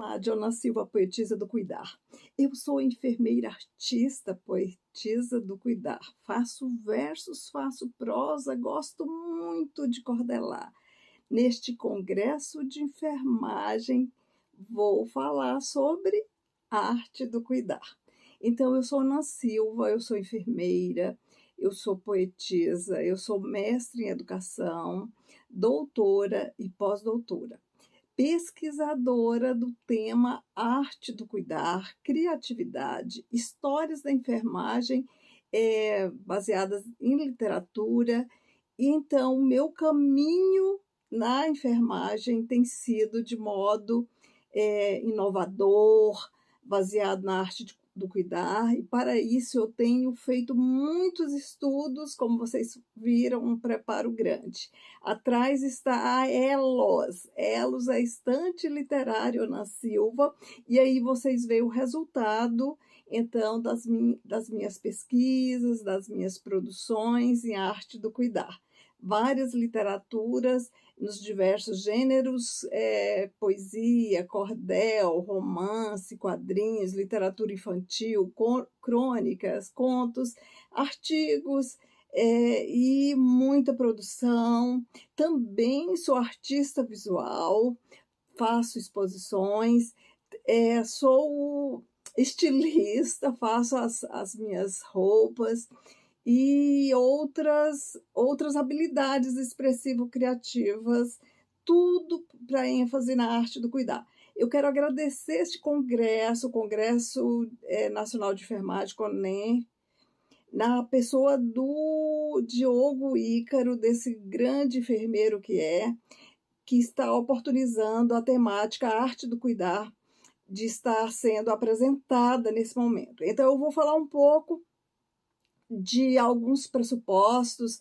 Olá, Joana Silva, poetisa do cuidar. Eu sou enfermeira artista, poetisa do cuidar. Faço versos, faço prosa, gosto muito de cordelar. Neste congresso de enfermagem, vou falar sobre a arte do cuidar. Então, eu sou Ana Silva, eu sou enfermeira, eu sou poetisa, eu sou mestre em educação, doutora e pós-doutora, pesquisadora do tema arte do cuidar, criatividade, histórias da enfermagem baseadas em literatura. E então, o meu caminho na enfermagem tem sido de modo inovador, baseado na arte do cuidar, e para isso eu tenho feito muitos estudos, como vocês viram, um preparo grande. Atrás está a Elos. Elos é a estante literária Ana Silva, e aí vocês veem o resultado, então, das minhas pesquisas, das minhas produções em arte do cuidar. Várias literaturas nos diversos gêneros, poesia, cordel, romance, quadrinhos, literatura infantil, crônicas, contos, artigos, e muita produção. Também sou artista visual, faço exposições, sou estilista, faço as minhas roupas e outras habilidades expressivo-criativas, tudo para ênfase na arte do cuidar. Eu quero agradecer este congresso, o Congresso Nacional de Enfermagem, CONEM, na pessoa do Diogo Ícaro, desse grande enfermeiro que está oportunizando a temática arte do cuidar de estar sendo apresentada nesse momento. Então, eu vou falar um pouco de alguns pressupostos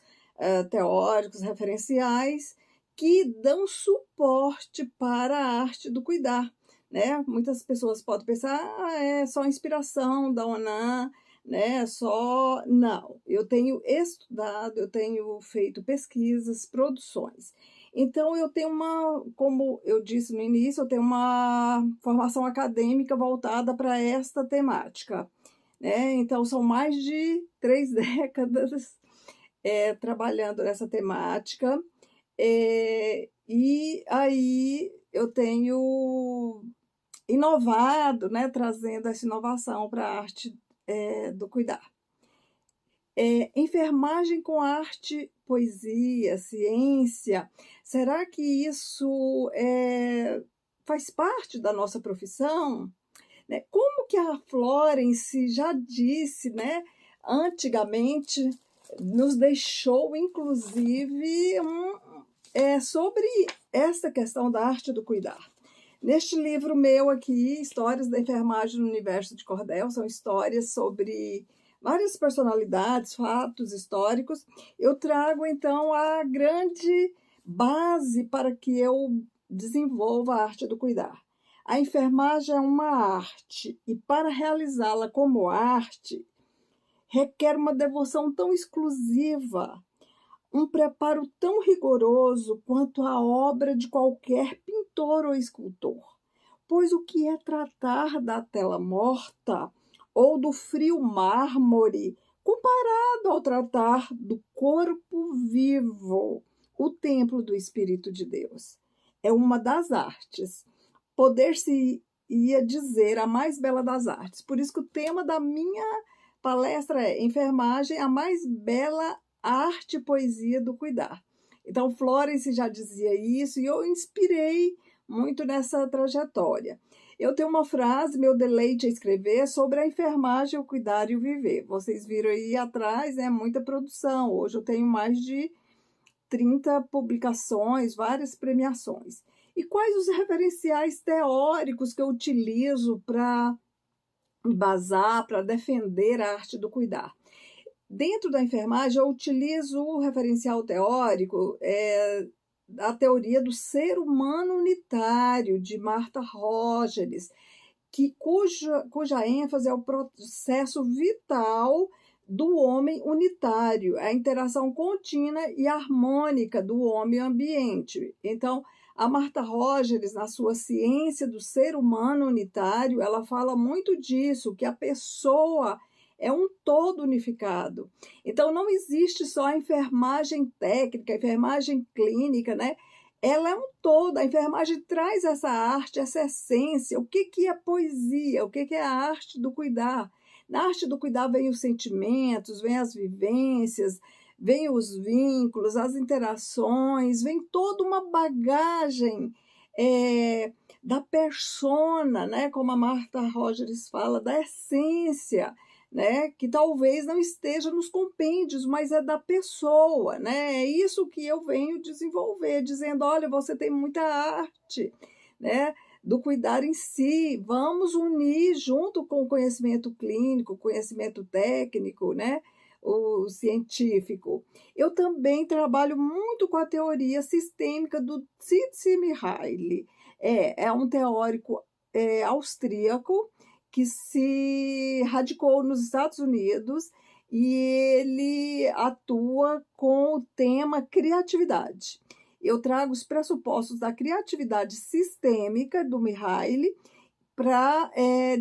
teóricos, referenciais, que dão suporte para a arte do cuidar, né? Muitas pessoas podem pensar, é só inspiração da Onan, né? Não, eu tenho estudado, eu tenho feito pesquisas, produções. Então, eu tenho como eu disse no início, eu tenho uma formação acadêmica voltada para esta temática, né? Então, são mais de 3 décadas trabalhando nessa temática, e aí eu tenho inovado, né? Trazendo essa inovação para a arte do cuidar. Enfermagem com arte, poesia, ciência, será que isso faz parte da nossa profissão? Né? Como que a Florence já disse, né, antigamente, nos deixou, inclusive, sobre essa questão da arte do cuidar. Neste livro meu aqui, Histórias da Enfermagem no Universo de Cordel, são histórias sobre várias personalidades, fatos históricos. Eu trago, então, a grande base para que eu desenvolva a arte do cuidar. A enfermagem é uma arte, e para realizá-la como arte, requer uma devoção tão exclusiva, um preparo tão rigoroso quanto a obra de qualquer pintor ou escultor. Pois o que é tratar da tela morta ou do frio mármore, comparado ao tratar do corpo vivo, o templo do Espírito de Deus? É uma das artes. Poder-se-ia dizer a mais bela das artes. Por isso que o tema da minha palestra é Enfermagem, a mais bela arte e poesia do cuidar. Então, Florence já dizia isso e eu inspirei muito nessa trajetória. Eu tenho uma frase, meu deleite é escrever, sobre a enfermagem, o cuidar e o viver. Vocês viram aí atrás, muita produção. Hoje eu tenho mais de 30 publicações, várias premiações. E quais os referenciais teóricos que eu utilizo para embasar, para defender a arte do cuidar? Dentro da enfermagem, eu utilizo o referencial teórico da teoria do ser humano unitário, de Martha Rogers, cuja ênfase é o processo vital do homem unitário, a interação contínua e harmônica do homem e ambiente. Então, A Martha Rogers, na sua Ciência do Ser Humano Unitário, ela fala muito disso, que a pessoa é um todo unificado. Então, não existe só a enfermagem técnica, a enfermagem clínica, né? Ela é um todo. A enfermagem traz essa arte, essa essência. O que que é poesia? O que que é a arte do cuidar? Na arte do cuidar vem os sentimentos, vem as vivências, vem os vínculos, as interações, vem toda uma bagagem da persona, né? Como a Martha Rogers fala, da essência, né? Que talvez não esteja nos compêndios, mas é da pessoa, né? É isso que eu venho desenvolver, dizendo, olha, você tem muita arte, né? Do cuidar em si, vamos unir junto com o conhecimento clínico, conhecimento técnico, né? O científico. Eu também trabalho muito com a teoria sistêmica do Csikszentmihalyi. É um teórico austríaco que se radicou nos Estados Unidos e ele atua com o tema criatividade. Eu trago os pressupostos da criatividade sistêmica do Mihaly para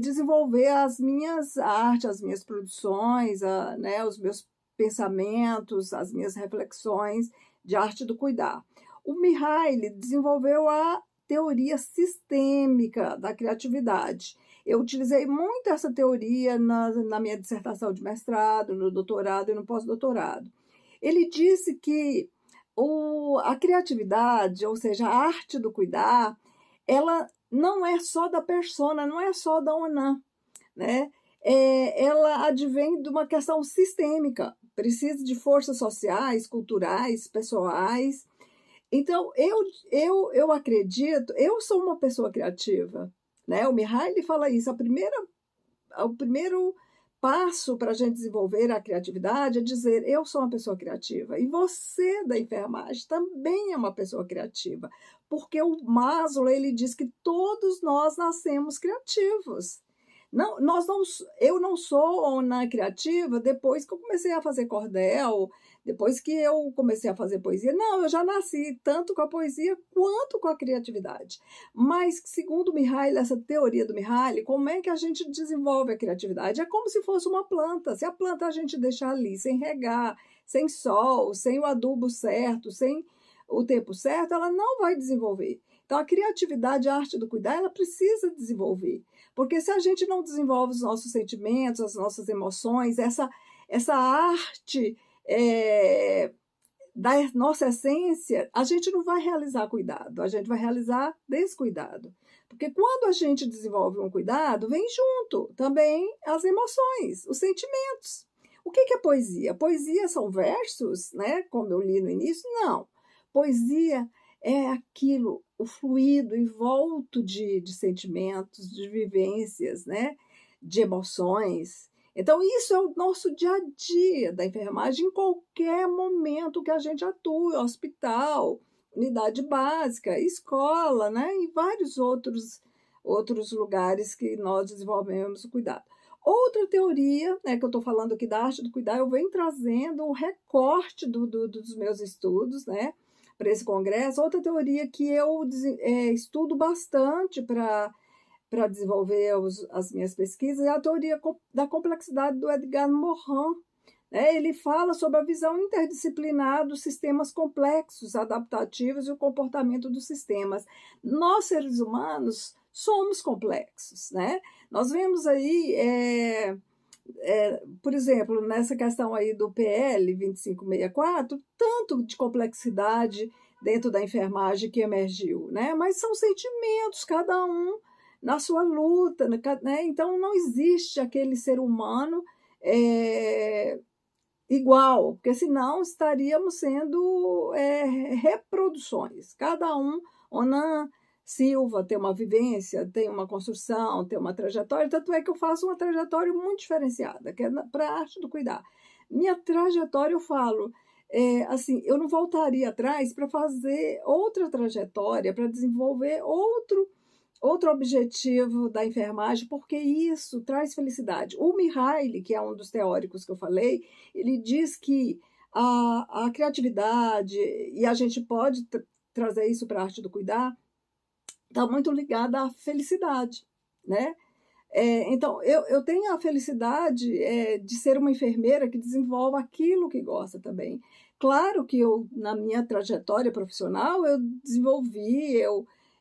desenvolver as minhas artes, as minhas produções, né, os meus pensamentos, as minhas reflexões de arte do cuidar. O Mihaly desenvolveu a teoria sistêmica da criatividade. Eu utilizei muito essa teoria na minha dissertação de mestrado, no doutorado e no pós-doutorado. Ele disse que a criatividade, ou seja, a arte do cuidar, ela não é só da persona, não é só da Onan, né? Ela advém de uma questão sistêmica, precisa de forças sociais, culturais, pessoais. Então, eu acredito, eu sou uma pessoa criativa, né? O Mihaly fala isso, o primeiro passo para a gente desenvolver a criatividade é dizer, eu sou uma pessoa criativa. E você, da enfermagem, também é uma pessoa criativa. Porque o Maslow, ele diz que todos nós nascemos criativos. Não, eu não sou uma criativa depois que eu comecei a fazer cordel, depois que eu comecei a fazer poesia. Não, eu já nasci tanto com a poesia quanto com a criatividade. Mas, segundo o Mihaly, essa teoria do Mihaly, como é que a gente desenvolve a criatividade? É como se fosse uma planta. Se a planta a gente deixar ali sem regar, sem sol, sem o adubo certo, sem o tempo certo, ela não vai desenvolver. Então, a criatividade, a arte do cuidar, ela precisa desenvolver. Porque se a gente não desenvolve os nossos sentimentos, as nossas emoções, essa arte da nossa essência, a gente não vai realizar cuidado, a gente vai realizar descuidado. Porque quando a gente desenvolve um cuidado, vem junto também as emoções, os sentimentos. O que é poesia? Poesia são versos, né? Como eu li no início? Não. Poesia é aquilo, o fluido envolto de sentimentos, de vivências, né? De emoções. Então, isso é o nosso dia a dia da enfermagem em qualquer momento que a gente atue, hospital, unidade básica, escola, né? E vários outros lugares que nós desenvolvemos o cuidado. Outra teoria, né, que eu estou falando aqui da arte do cuidar, eu venho trazendo o recorte dos meus estudos, né, para esse congresso. Outra teoria que eu estudo bastante para desenvolver as minhas pesquisas é a teoria da complexidade do Edgar Morin. Né? Ele fala sobre a visão interdisciplinar dos sistemas complexos, adaptativos e o comportamento dos sistemas. Nós, seres humanos, somos complexos. Né? Nós vemos aí, por exemplo, nessa questão aí do PL 2564, tanto de complexidade dentro da enfermagem que emergiu, né? Mas são sentimentos, cada um na sua luta, né? Então não existe aquele ser humano igual, porque senão estaríamos sendo reproduções. Cada um, Onan Silva tem uma vivência, tem uma construção, tem uma trajetória, tanto é que eu faço uma trajetória muito diferenciada, que é para a arte do cuidar. Minha trajetória, eu falo, assim, eu não voltaria atrás para fazer outra trajetória, para desenvolver outro objetivo da enfermagem, porque isso traz felicidade. O Mihaly, que é um dos teóricos que eu falei, ele diz que a criatividade, e a gente pode trazer isso para a arte do cuidar, está muito ligada à felicidade, né? Então, eu tenho a felicidade de ser uma enfermeira que desenvolve aquilo que gosta também. Claro que na minha trajetória profissional, eu desenvolvi,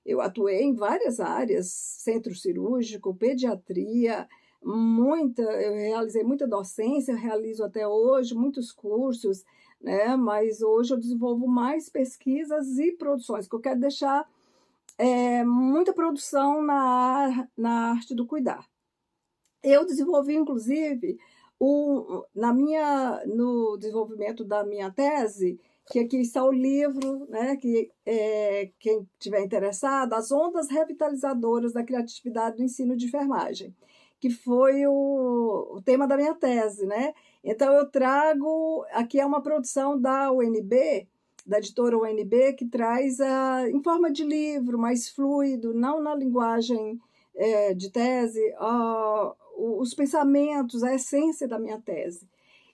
eu atuei em várias áreas, centro cirúrgico, pediatria, eu realizei muita docência, eu realizo até hoje muitos cursos, né? Mas hoje eu desenvolvo mais pesquisas e produções, que eu quero deixar muita produção na arte do cuidar. Eu desenvolvi, inclusive, no desenvolvimento da minha tese, que aqui está o livro, né, que quem tiver interessado, As Ondas Revitalizadoras da Criatividade do Ensino de Enfermagem, que foi o tema da minha tese, né? Então, eu trago, aqui é uma produção da UNB, da editora UNB, que traz em forma de livro, mais fluido, não na linguagem de tese, os pensamentos, a essência da minha tese.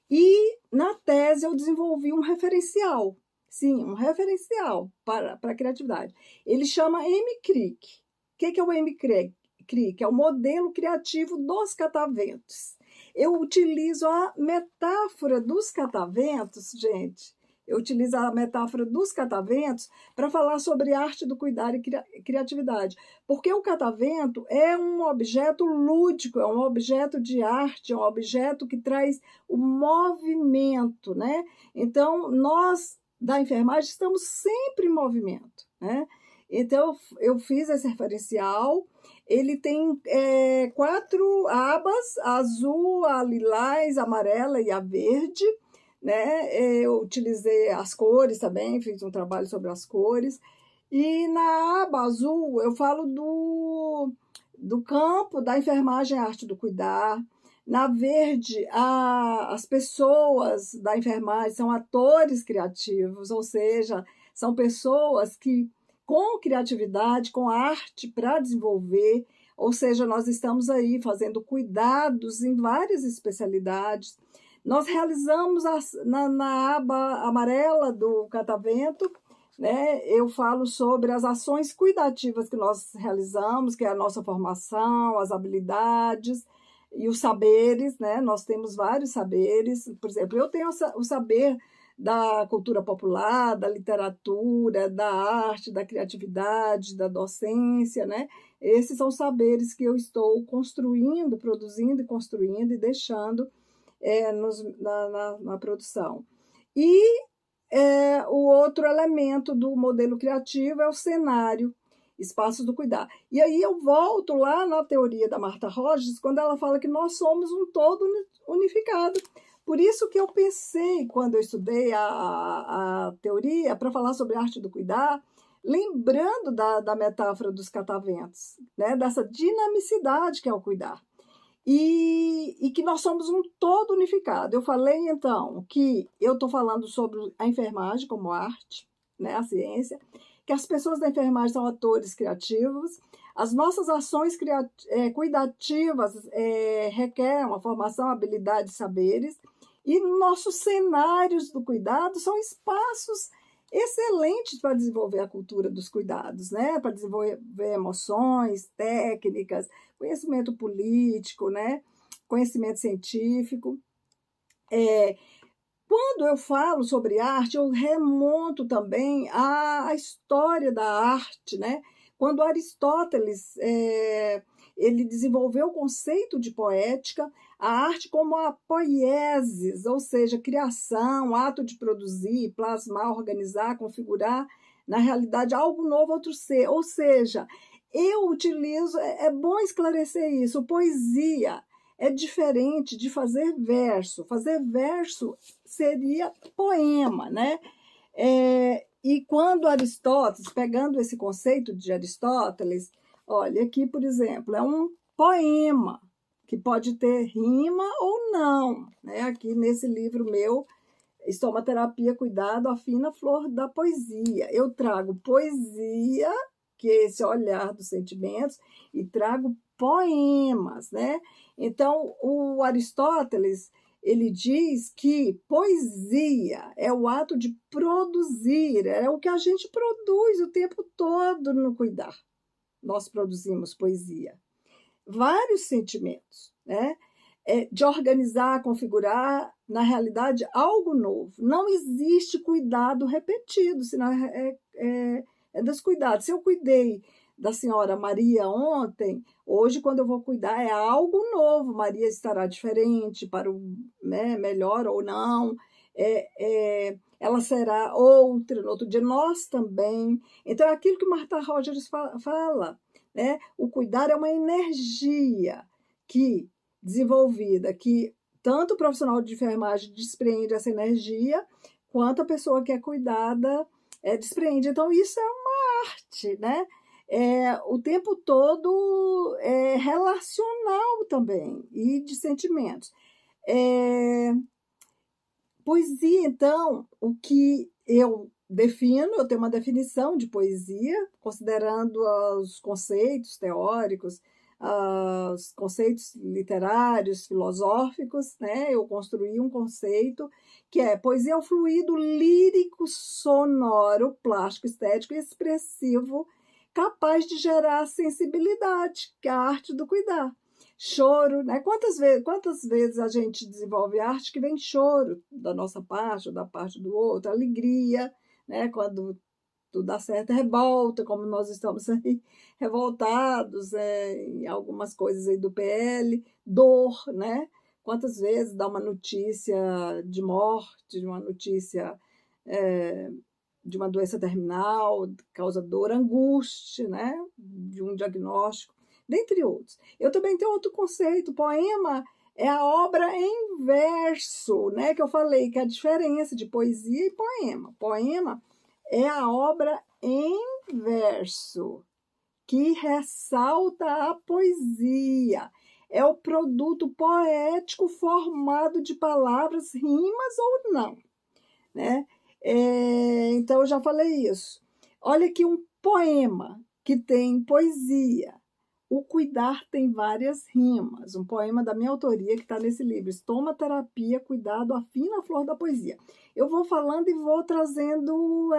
E na tese eu desenvolvi um referencial, sim, um referencial para a criatividade. Ele chama MCRIC. O que é o MCRIC? É o modelo criativo dos cataventos. Eu utilizo a metáfora dos cataventos, gente. Eu utilizo a metáfora dos cataventos para falar sobre arte do cuidar e criatividade. Porque o catavento é um objeto lúdico, é um objeto de arte, é um objeto que traz o movimento, né? Então, nós da enfermagem estamos sempre em movimento, né? Então, eu fiz esse referencial. Ele tem 4 abas: a azul, a lilás, a amarela e a verde, né? Eu utilizei as cores também, fiz um trabalho sobre as cores. E na aba azul eu falo do campo da enfermagem à arte do cuidar. Na verde, as pessoas da enfermagem são atores criativos, ou seja, são pessoas que, com criatividade, com arte para desenvolver, ou seja, nós estamos aí fazendo cuidados em várias especialidades. Nós realizamos na aba amarela do catavento, né? Eu falo sobre as ações cuidativas que nós realizamos, que é a nossa formação, as habilidades e os saberes, né? Nós temos vários saberes. Por exemplo, eu tenho o saber da cultura popular, da literatura, da arte, da criatividade, da docência, né? Esses são saberes que eu estou construindo, produzindo e construindo e deixando na produção. E o outro elemento do modelo criativo é o cenário, espaços do cuidar. E aí eu volto lá na teoria da Martha Rogers, quando ela fala que nós somos um todo unificado. Por isso que eu pensei, quando eu estudei a teoria, para falar sobre a arte do cuidar, lembrando da metáfora dos cataventos, né? Dessa dinamicidade que é o cuidar. E que nós somos um todo unificado. Eu falei, então, que eu estou falando sobre a enfermagem como arte, né, a ciência, que as pessoas da enfermagem são atores criativos, as nossas ações cuidativas requerem uma formação, habilidade e saberes, e nossos cenários do cuidado são espaços excelentes para desenvolver a cultura dos cuidados, né? Para desenvolver emoções, técnicas, conhecimento político, né? Conhecimento científico. Quando eu falo sobre arte, eu remonto também à história da arte, né? Quando Aristóteles ele desenvolveu o conceito de poética, a arte como a poiesis, ou seja, criação, ato de produzir, plasmar, organizar, configurar, na realidade, algo novo, outro ser. Ou seja, eu utilizo, é bom esclarecer isso, poesia é diferente de fazer verso. Fazer verso seria poema, né? E quando Aristóteles, pegando esse conceito de Aristóteles, olha aqui, por exemplo, é um poema que pode ter rima ou não, né? Aqui nesse livro meu, Estomaterapia, Cuidado, a Fina Flor da Poesia. Eu trago poesia, que é esse olhar dos sentimentos, e trago poemas, né? Então, o Aristóteles, ele diz que poesia é o ato de produzir, é o que a gente produz o tempo todo no cuidar. Nós produzimos poesia. Vários sentimentos, né? De organizar, configurar, na realidade, algo novo. Não existe cuidado repetido, senão é descuidado. Se eu cuidei da senhora Maria ontem, hoje, quando eu vou cuidar, é algo novo. Maria estará diferente para o melhor ou não. Ela será outra no outro dia, nós também. Então, é aquilo que Martha Rogers fala, né? O cuidar é uma energia que desenvolvida, que tanto o profissional de enfermagem desprende essa energia, quanto a pessoa que é cuidada desprende. Então, isso é uma arte, né? O tempo todo relacional também, e de sentimentos. Poesia, então, o que eu defino, eu tenho uma definição de poesia, considerando os conceitos teóricos, os conceitos literários, filosóficos, né? Eu construí um conceito que é poesia é o fluido lírico, sonoro, plástico, estético e expressivo, capaz de gerar sensibilidade, que é a arte do cuidar. Choro, né? Quantas vezes a gente desenvolve arte que vem choro da nossa parte ou da parte do outro, alegria, né? Quando tudo dá certo, revolta, como nós estamos aí revoltados em algumas coisas aí do PL, dor, né? Quantas vezes dá uma notícia de morte, de uma notícia de uma doença terminal, causa dor, angústia, né? De um diagnóstico, dentre outros. Eu também tenho outro conceito, poema é a obra em verso, né? Que eu falei que é a diferença de poesia e poema. Poema é a obra em verso, que ressalta a poesia. É o produto poético formado de palavras, rimas ou não, né? Então, eu já falei isso. Olha aqui um poema que tem poesia. O cuidar tem várias rimas. Um poema da minha autoria que está nesse livro. Estomaterapia, cuidado, a fina flor da poesia. Eu vou falando e vou trazendo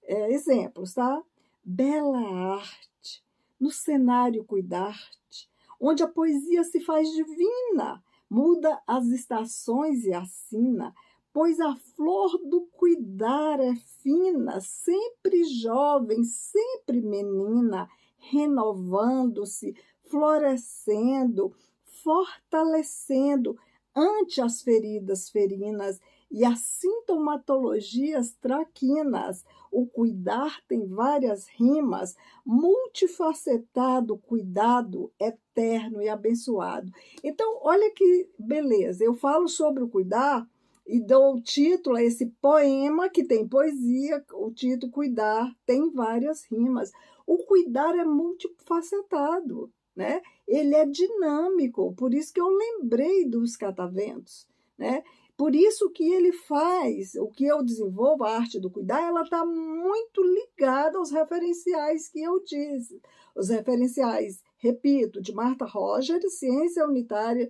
exemplos, tá? Bela arte, no cenário cuidar-te, onde a poesia se faz divina, muda as estações e assina, pois a flor do cuidar é fina, sempre jovem, sempre menina, renovando-se, florescendo, fortalecendo ante as feridas ferinas e as sintomatologias traquinas. O cuidar tem várias rimas, multifacetado, cuidado, eterno e abençoado. Então, olha que beleza, eu falo sobre o cuidar e dou o título a esse poema que tem poesia, o título Cuidar tem várias rimas. O cuidar é multifacetado, né? Ele é dinâmico, por isso que eu lembrei dos cataventos, né? Por isso que ele faz, o que eu desenvolvo, a arte do cuidar, ela está muito ligada aos referenciais que eu disse. Os referenciais, repito, de Martha Rogers, Ciência Unitária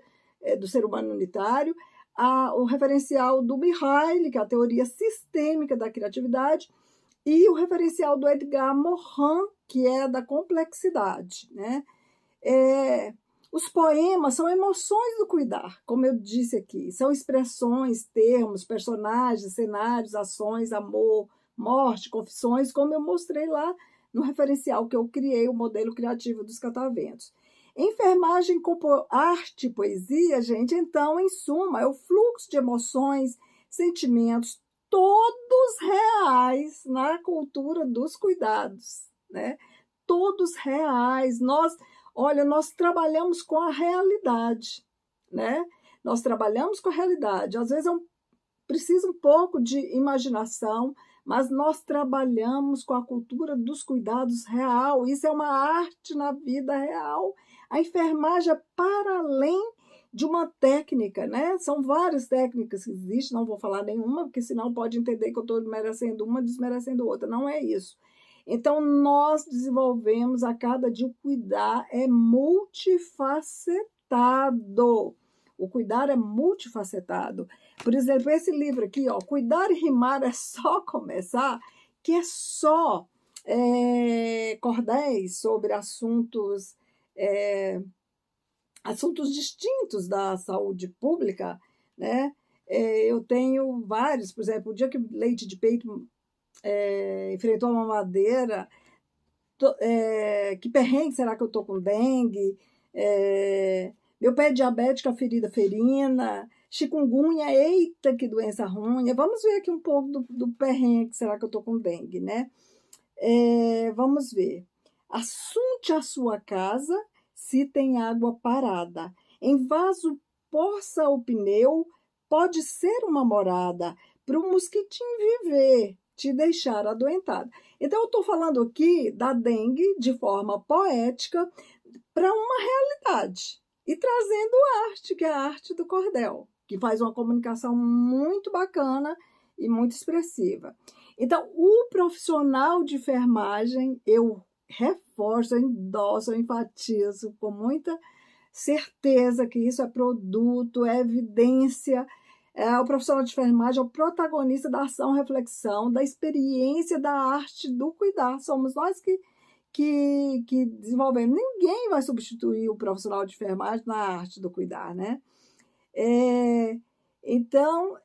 do Ser Humano Unitário, o referencial do Mihaly, que é a teoria sistêmica da criatividade, e o referencial do Edgar Morin, que é da complexidade, né? Os poemas são emoções do cuidar, como eu disse aqui, são expressões, termos, personagens, cenários, ações, amor, morte, confissões, como eu mostrei lá no referencial que eu criei, o modelo criativo dos cataventos. Enfermagem com arte e poesia, gente, então, em suma, é o fluxo de emoções, sentimentos, todos reais na cultura dos cuidados, né? Todos reais. Olha, nós trabalhamos com a realidade, né? Nós trabalhamos com a realidade. Às vezes precisa um pouco de imaginação, mas nós trabalhamos com a cultura dos cuidados real. Isso é uma arte na vida real. A enfermagem é para além de uma técnica, né? São várias técnicas que existem, não vou falar nenhuma, porque senão pode entender que eu estou merecendo uma, desmerecendo outra. Não é isso. Então, nós desenvolvemos a cada dia o cuidar, é multifacetado. O cuidar é multifacetado. Por exemplo, esse livro aqui, ó, Cuidar e Rimar é Só Começar, que é só cordéis sobre assuntos distintos da saúde pública, né? Eu tenho vários, por exemplo, o dia que o leite de peito enfrentou a mamadeira, que perrengue será que eu estou com dengue? Meu pé diabético, a ferida ferina, chikungunya, eita, que doença ruim. Vamos ver aqui um pouco do perrengue, será que eu estou com dengue, né? Vamos ver. Assunte a sua casa se tem água parada. Em vaso, poça o pneu, pode ser uma morada para o mosquitinho viver, te deixar adoentado. Então, eu estou falando aqui da dengue de forma poética para uma realidade e trazendo arte, que é a arte do cordel, que faz uma comunicação muito bacana e muito expressiva. Então, o profissional de enfermagem, eu reforço, eu endosso, eu enfatizo com muita certeza que isso é produto, é evidência. O profissional de enfermagem é o protagonista da ação-reflexão, da experiência da arte do cuidar. Somos nós que desenvolvemos. Ninguém vai substituir o profissional de enfermagem na arte do cuidar, né? Então,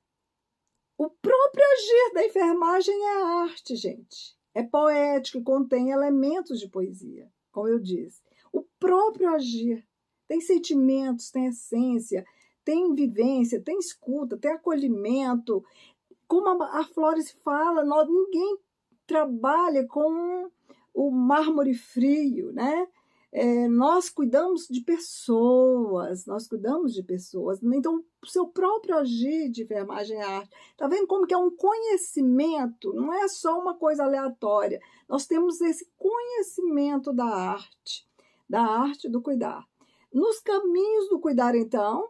o próprio agir da enfermagem é arte, gente. É poético, contém elementos de poesia, como eu disse. O próprio agir tem sentimentos, tem essência, tem vivência, tem escuta, tem acolhimento. Como a Flores fala, ninguém trabalha com o mármore frio, né? Nós cuidamos de pessoas, Então, o seu próprio agir de enfermagem é arte. Está vendo como que é um conhecimento, não é só uma coisa aleatória. Nós temos esse conhecimento da arte do cuidar. Nos caminhos do cuidar, então,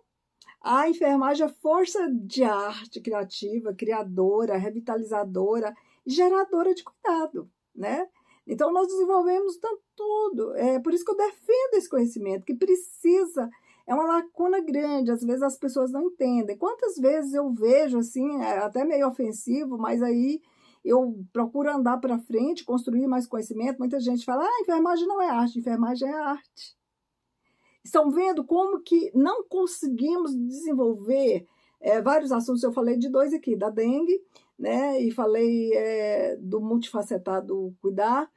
a enfermagem é força de arte criativa, criadora, revitalizadora, geradora de cuidado, né? Então, nós desenvolvemos tudo. É por isso que eu defendo esse conhecimento, que precisa, é uma lacuna grande, às vezes as pessoas não entendem. Quantas vezes eu vejo, assim, até meio ofensivo, mas aí eu procuro andar para frente, construir mais conhecimento. Muita gente fala, enfermagem não é arte, enfermagem é arte. Estão vendo como que não conseguimos desenvolver vários assuntos? Eu falei de dois aqui, da dengue, né? E falei do multifacetado cuidar.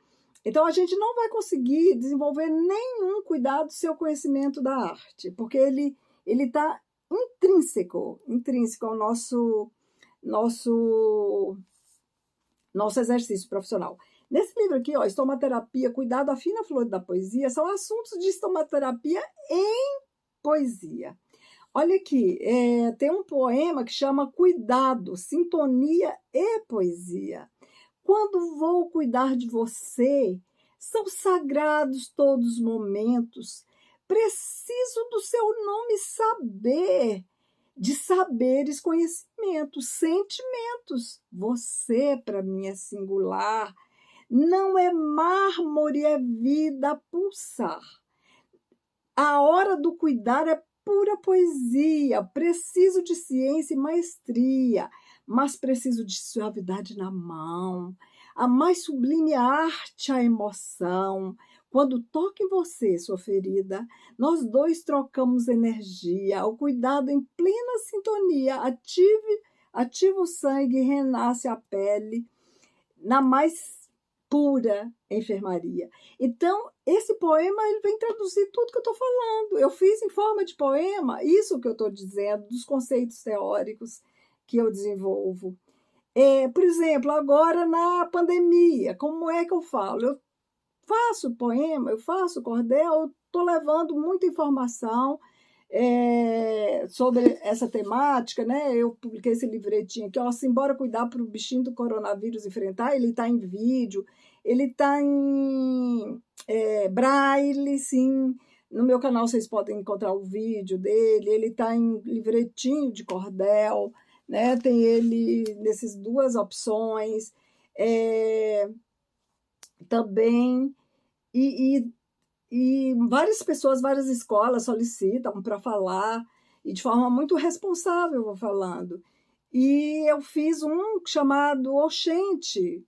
Então, a gente não vai conseguir desenvolver nenhum cuidado sem o conhecimento da arte, porque ele está intrínseco ao nosso exercício profissional. Nesse livro aqui, ó, Estomaterapia, Cuidado, a Fina Flor da Poesia, são assuntos de estomaterapia em poesia. Olha aqui, tem um poema que chama Cuidado, Sintonia e Poesia. Quando vou cuidar de você, são sagrados todos os momentos. Preciso do seu nome saber, de saberes, conhecimentos, sentimentos. Você, para mim, é singular. Não é mármore, é vida a pulsar. A hora do cuidar é pura poesia. Preciso de ciência e maestria, mas preciso de suavidade na mão. A mais sublime arte, a emoção. Quando toca em você, sua ferida, nós dois trocamos energia. O cuidado em plena sintonia. Ativa o sangue, renasce a pele. Na mais pura enfermaria. Então, esse poema ele vem traduzir tudo que eu estou falando. Eu fiz em forma de poema isso que eu estou dizendo, dos conceitos teóricos que eu desenvolvo. Por exemplo, agora na pandemia, como é que eu falo? Eu faço poema, eu faço cordel, eu estou levando muita informação sobre essa temática, né? Eu publiquei esse livretinho aqui, ó, Simbora Cuidar para o Bichinho do Coronavírus Enfrentar. Ele está em vídeo, ele está em braille, sim. No meu canal vocês podem encontrar o vídeo dele. Ele está em livretinho de cordel, né? Tem ele nessas duas opções. Também, e várias pessoas, várias escolas solicitam para falar, e de forma muito responsável, vou falando. E eu fiz um chamado Oxente,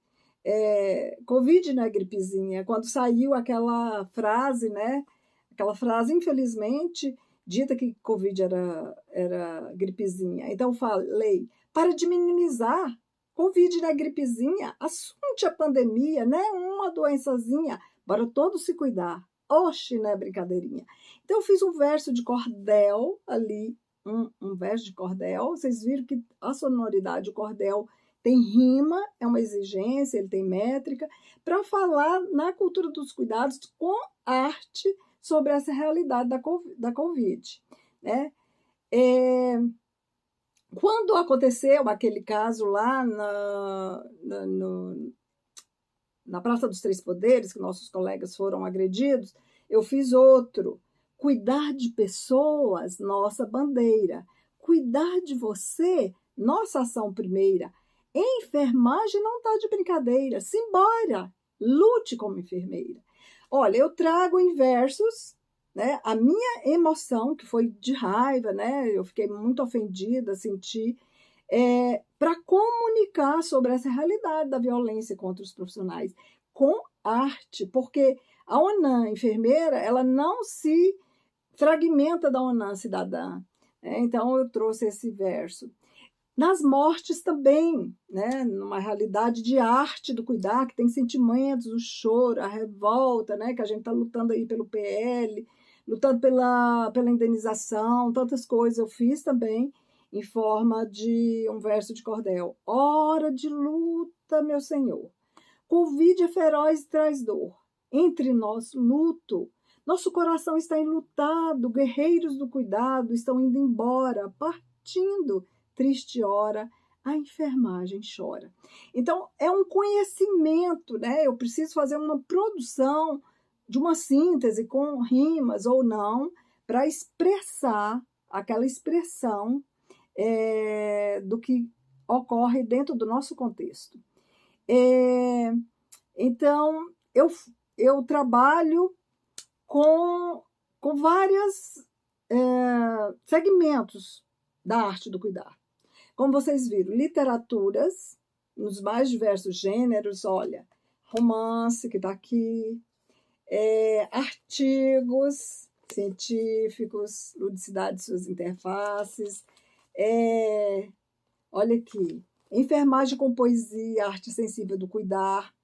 Covid não é gripezinha, quando saiu aquela frase, né? Aquela frase, infelizmente, dita que Covid era gripezinha. Então, eu falei, para de minimizar, Covid não é gripezinha, assunte a pandemia, né? Uma doençazinha, bora todos se cuidar. Oxe, né, brincadeirinha. Então, eu fiz um verso de cordel ali, um verso de cordel. Vocês viram que a sonoridade, o cordel tem rima, é uma exigência, ele tem métrica, para falar na cultura dos cuidados com arte sobre essa realidade da Covid. Né? Quando aconteceu aquele caso lá na Praça dos Três Poderes, que nossos colegas foram agredidos, eu fiz outro. Cuidar de pessoas, nossa bandeira. Cuidar de você, nossa ação primeira. Enfermagem não está de brincadeira. Simbora! Lute como enfermeira. Olha, eu trago em versos, né, a minha emoção, que foi de raiva, né? Eu fiquei muito ofendida, senti, para comunicar sobre essa realidade da violência contra os profissionais com arte, porque a ONAN enfermeira, ela não se fragmenta da ONAN cidadã. Então, eu trouxe esse verso. Nas mortes também, né? Numa realidade de arte do cuidar, que tem sentimentos, o choro, a revolta, né? Que a gente está lutando aí pelo PL, lutando pela indenização, tantas coisas eu fiz também em forma de um verso de cordel. Hora de luta, meu Senhor. Covid é feroz e traz dor. Entre nós, luto. Nosso coração está enlutado, guerreiros do cuidado estão indo embora, partindo. Triste hora, a enfermagem chora. Então, é um conhecimento, né? Eu preciso fazer uma produção de uma síntese com rimas ou não, para expressar aquela expressão do que ocorre dentro do nosso contexto. Então, eu trabalho com vários segmentos da arte do cuidar. Como vocês viram, literaturas, nos mais diversos gêneros, olha, romance, que está aqui, artigos científicos, ludicidade de suas interfaces, olha aqui, enfermagem com poesia, arte sensível do cuidar.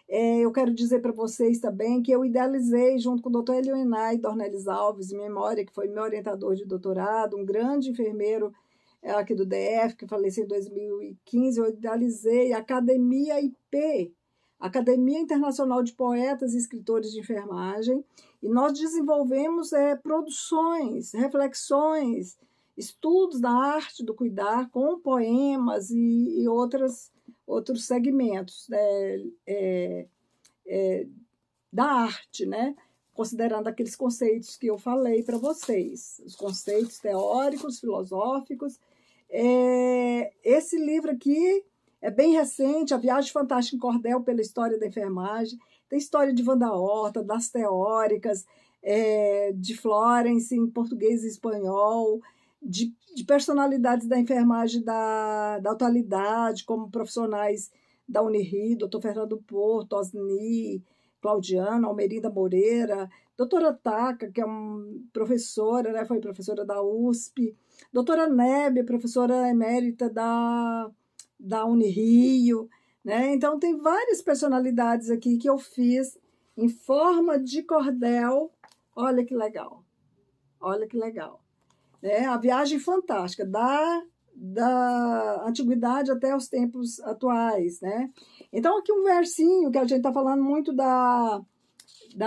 Eu quero dizer para vocês também que eu idealizei, junto com o Dr. Elionai Dornelles Alves, em memória, que foi meu orientador de doutorado, um grande enfermeiro aqui do DF, que faleceu em 2015, eu idealizei a Academia IP, Academia Internacional de Poetas e Escritores de Enfermagem, e nós desenvolvemos produções, reflexões, estudos da arte do cuidar com poemas e outros segmentos da arte, né? Considerando aqueles conceitos que eu falei para vocês, os conceitos teóricos, filosóficos. Esse livro aqui é bem recente, A Viagem Fantástica em Cordel pela História da Enfermagem. Tem história de Wanda Horta, das teóricas, de Florence em português e espanhol, de personalidades da enfermagem da atualidade, como profissionais da Unirio, doutor Fernando Porto, Osni, Claudiana, Almerinda Moreira, doutora Taca, que é uma professora, né, foi professora da USP, doutora Nebe, professora emérita da Unirio, né? Então, tem várias personalidades aqui que eu fiz em forma de cordel. Olha que legal, olha que legal. A viagem fantástica, da antiguidade até os tempos atuais, né? Então, aqui um versinho que a gente está falando muito da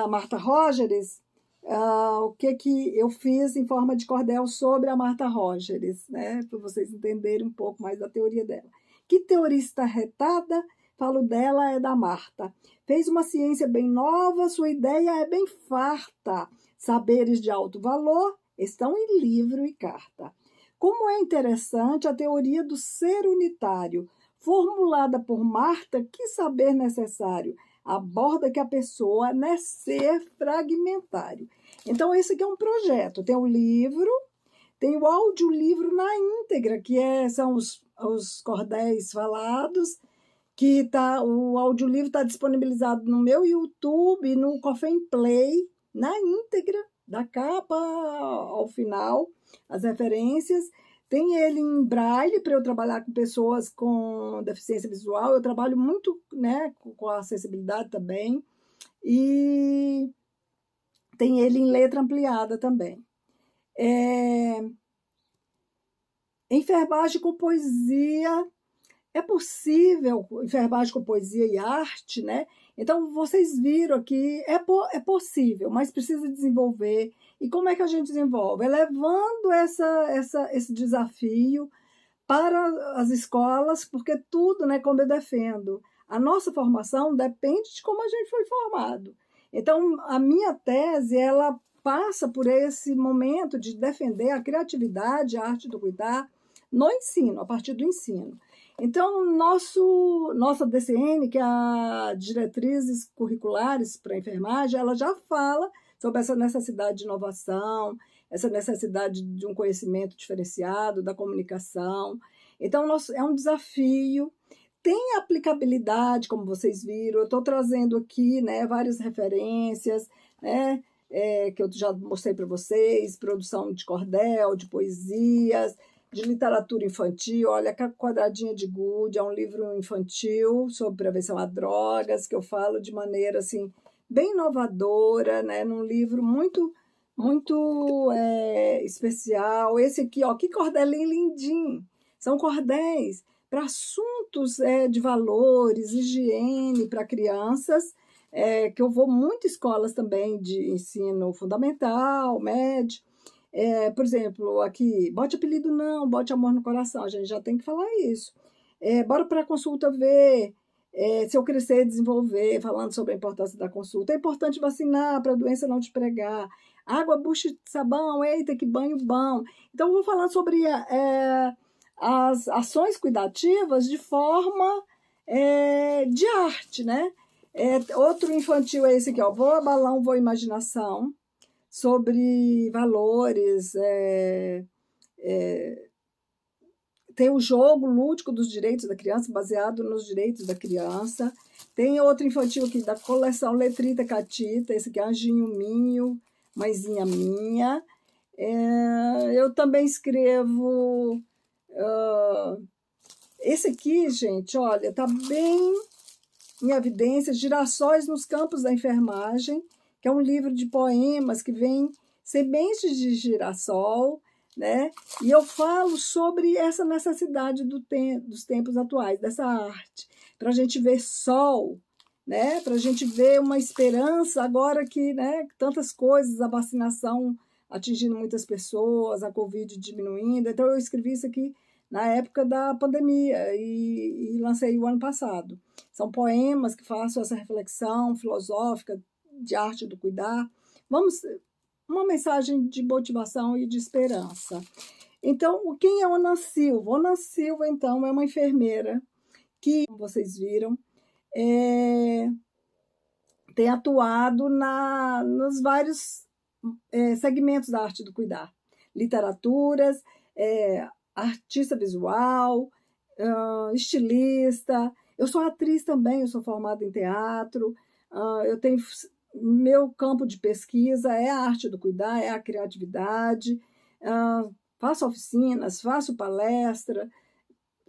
Martha Rogers, o que eu fiz em forma de cordel sobre a Martha Rogers, né? Para vocês entenderem um pouco mais da teoria dela. Que teorista retada, falo dela, é da Martha. Fez uma ciência bem nova, sua ideia é bem farta. Saberes de alto valor estão em livro e carta. Como é interessante a teoria do ser unitário, formulada por Martha, que saber necessário, aborda que a pessoa não é ser fragmentário. Então, esse aqui é um projeto. Tem um livro, Tem o audiolivro na íntegra, são os cordéis falados, o audiolivro está disponibilizado no meu YouTube, no Coffee Play, na íntegra, da capa ao final, as referências. Tem ele em braille para eu trabalhar com pessoas com deficiência visual. Eu trabalho muito, né, com a acessibilidade também. E tem ele em letra ampliada também. Enfermagem com poesia. É possível, enfermagem com poesia e arte, né? Então, vocês viram aqui, é possível, mas precisa desenvolver. E como é que a gente desenvolve? É levando esse desafio para as escolas, porque tudo, né, como eu defendo, a nossa formação depende de como a gente foi formado. Então, a minha tese, ela passa por esse momento de defender a criatividade, a arte do cuidar, no ensino, a partir do ensino. Então, nossa DCN, que é a Diretrizes Curriculares para a Enfermagem, ela já fala sobre essa necessidade de inovação, essa necessidade de um conhecimento diferenciado, da comunicação. Então, é um desafio, tem aplicabilidade, como vocês viram, eu estou trazendo aqui, né, várias referências, né, que eu já mostrei para vocês, produção de cordel, de poesias, de literatura infantil. Olha, Quadradinha de Gude é um livro infantil sobre prevenção a drogas, que eu falo de maneira assim bem inovadora, né? Num livro muito especial. Esse aqui, ó, que cordelinho lindinho! São cordéis para assuntos de valores, higiene para crianças, que eu vou muito escolas também de ensino fundamental, médio. Por exemplo, aqui, bote apelido não, bote amor no coração, a gente já tem que falar isso. Bora para a consulta ver se eu crescer e desenvolver, falando sobre a importância da consulta. É importante vacinar para a doença não te pregar. Água, bucha de sabão, eita, que banho bom. Então, eu vou falar sobre as ações cuidativas de forma de arte, né? Outro infantil é esse aqui, ó, Voa Balão, Voa Imaginação, sobre valores, tem o jogo lúdico dos direitos da criança, baseado nos direitos da criança. Tem outro infantil aqui da coleção Letrita Catita, esse aqui é Anjinho Minho, Mãezinha Minha. Eu também escrevo... esse aqui, gente, olha, tá bem em evidência, Girassóis nos Campos da Enfermagem, que é um livro de poemas que vem sementes de girassol, né? E eu falo sobre essa necessidade dos tempos atuais, dessa arte, para a gente ver sol, né? Para a gente ver uma esperança agora que, né, tantas coisas, a vacinação atingindo muitas pessoas, a Covid diminuindo. Então, eu escrevi isso aqui na época da pandemia e lancei o ano passado. São poemas que façam essa reflexão filosófica de arte do cuidar. Uma mensagem de motivação e de esperança. Então, quem é Ona Silva? Ona Silva, então, é uma enfermeira que, como vocês viram, tem atuado nos vários segmentos da arte do cuidar. Literaturas, artista visual, estilista. Eu sou atriz também, eu sou formada em teatro. Eu tenho... Meu campo de pesquisa é a arte do cuidar, é a criatividade. Faço oficinas, faço palestra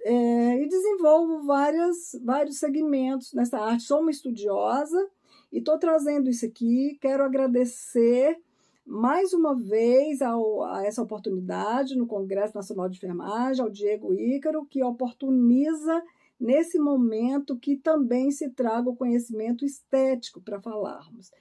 e desenvolvo vários segmentos nessa arte. Sou uma estudiosa e estou trazendo isso aqui. Quero agradecer mais uma vez a essa oportunidade no Congresso Nacional de Enfermagem, ao Diego Ícaro, que oportuniza nesse momento que também se traga o conhecimento estético para falarmos.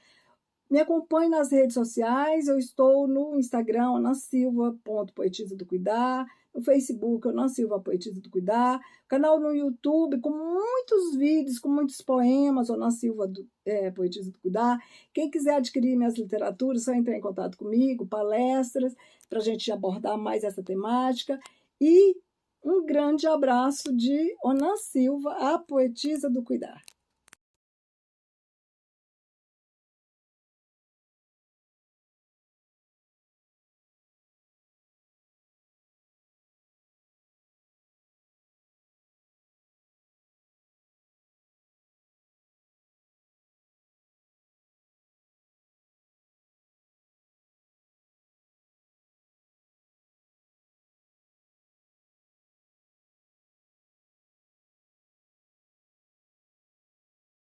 Me acompanhe nas redes sociais, eu estou no Instagram, onasilva.poetisa do cuidar, no Facebook, Onasilva Poetisa do Cuidar, canal no YouTube com muitos vídeos, com muitos poemas, Onasilva Poetisa do Cuidar. Quem quiser adquirir minhas literaturas, só entrar em contato comigo, palestras, para a gente abordar mais essa temática. E um grande abraço de Ona Silva, a Poetisa do Cuidar.